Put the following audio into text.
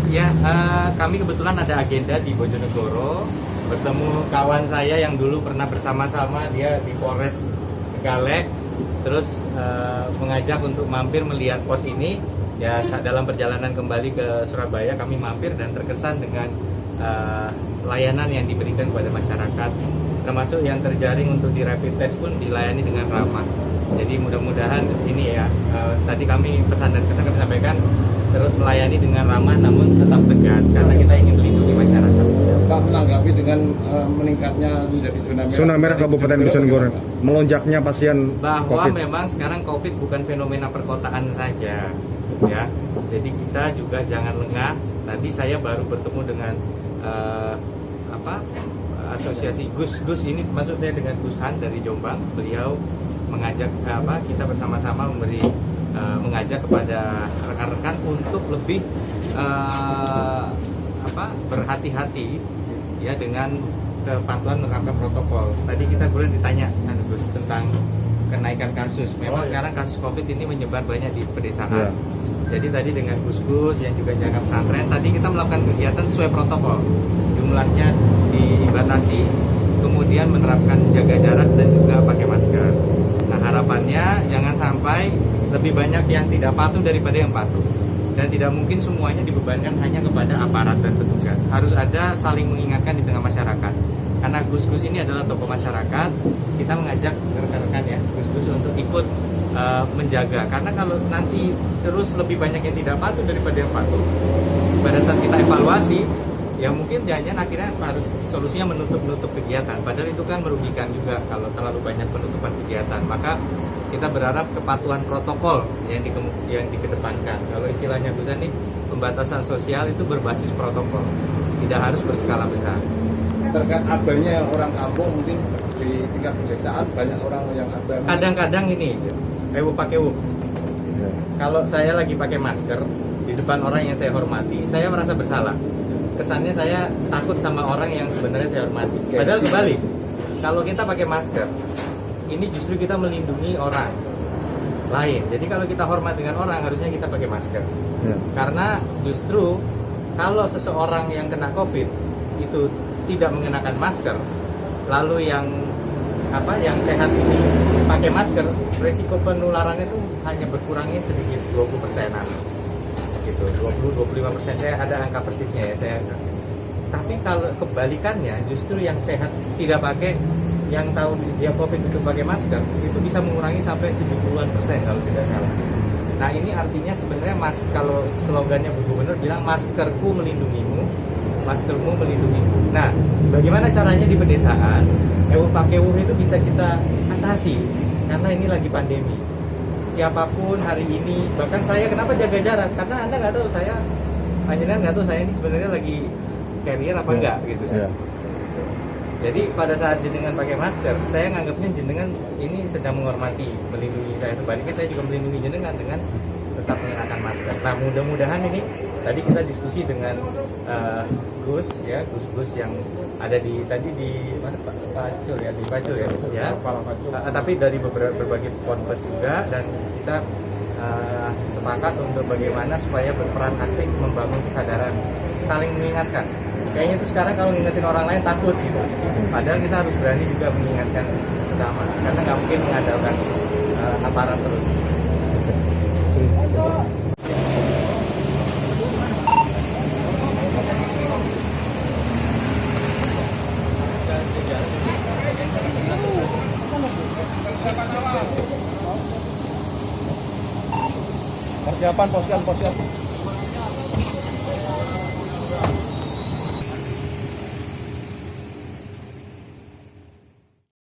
Ya, kami kebetulan ada agenda di Bojonegoro, bertemu kawan saya yang dulu pernah bersama-sama, dia di Polres Tegalek, terus mengajak untuk mampir melihat pos ini. Ya, dalam perjalanan kembali ke Surabaya kami mampir dan terkesan dengan layanan yang diberikan kepada masyarakat, termasuk yang terjaring untuk di rapid test pun dilayani dengan ramah. Jadi mudah-mudahan ini ya, tadi kami pesan dan kesan kami sampaikan, terus melayani dengan ramah namun tetap tegas karena kita ingin melindungi masyarakat. Pak, menanggapi dengan meningkatnya menjadi zona merah Kabupaten Bojonegoro, melonjaknya pasien bahwa COVID. Memang sekarang COVID bukan fenomena perkotaan saja, ya. Jadi kita juga jangan lengah. Tadi saya baru bertemu dengan asosiasi Gus ini, maksud saya dengan Gus Han dari Jombang. Beliau mengajak kita bersama-sama mengajak kepada rekan-rekan untuk lebih berhati-hati ya dengan kepatuhan menerapkan protokol. Tadi kita kemudian ditanya Gus tentang kenaikan kasus. Memang sekarang kasus COVID ini menyebar banyak di pedesaan. Jadi tadi dengan Gus yang juga jaga pesantren, tadi kita melakukan kegiatan sesuai protokol. Jumlahnya dibatasi, kemudian menerapkan jaga jarak dan juga pakai masker. Nah, harapannya jangan sampai lebih banyak yang tidak patuh daripada yang patuh. Dan tidak mungkin semuanya dibebankan hanya kepada aparat dan petugas. Harus ada saling mengingatkan di tengah masyarakat. Karena Gus ini adalah tokoh masyarakat, kita mengajak rekan-rekan ya, Gus untuk ikut menjaga. Karena kalau nanti terus lebih banyak yang tidak patuh daripada yang patuh, pada saat kita evaluasi, ya mungkin jangan akhirnya harus solusinya menutup kegiatan. Padahal itu kan merugikan juga kalau terlalu banyak penutupan kegiatan. Maka kita berharap kepatuhan protokol yang dikedepankan. Kalau istilahnya Gus nih, pembatasan sosial itu berbasis protokol, tidak harus berskala besar. Terkait abainya orang kampung, mungkin di tingkat pedesaan banyak orang yang abai. Kadang-kadang ini ewu pakai ewu. Kalau saya lagi pakai masker di depan orang yang saya hormati, saya merasa bersalah. Kesannya saya takut sama orang yang sebenarnya saya hormati. Padahal kebalik, kalau kita pakai masker, ini justru kita melindungi orang lain. Jadi kalau kita hormat dengan orang, harusnya kita pakai masker. Karena justru kalau seseorang yang kena COVID itu tidak mengenakan masker, lalu yang sehat ini pakai masker, resiko penularannya itu hanya berkurangnya sedikit, 20%-an gitu, 20-25%. Saya ada angka persisnya ya, tapi kalau kebalikannya, justru yang sehat tidak pakai, yang tahu dia COVID itu pakai masker, itu bisa mengurangi sampai 70-an% kalau tidak salah. Nah, ini artinya sebenarnya kalau slogannya Bu Gubernur bilang maskerku melindungimu, maskermu melindungimu. Nah, bagaimana caranya di pedesaan? Ewu pakai ewu itu bisa kita atasi karena ini lagi pandemi. Siapapun hari ini, bahkan saya kenapa jaga jarak? Karena Anda nggak tahu panjenengan nggak tahu saya ini sebenarnya lagi carrier apa enggak gitu. Jadi pada saat jenengan pakai masker, saya nganggapnya jenengan ini sedang menghormati, melindungi saya. Sebaliknya saya juga melindungi jenengan dengan tetap mengenakan masker. Nah, mudah-mudahan ini tadi kita diskusi dengan Gus yang ada di mana Pak Pacul ya, di Pacul ya. Tapi dari berbagai ponpes juga, dan kita sepakat untuk bagaimana supaya berperan aktif membangun kesadaran, saling mengingatkan. Kayaknya itu sekarang kalau ngingetin orang lain takut gitu. Padahal kita harus berani juga mengingatkan sesama, karena nggak mungkin mengandalkan aparat terus. Persiapan posian.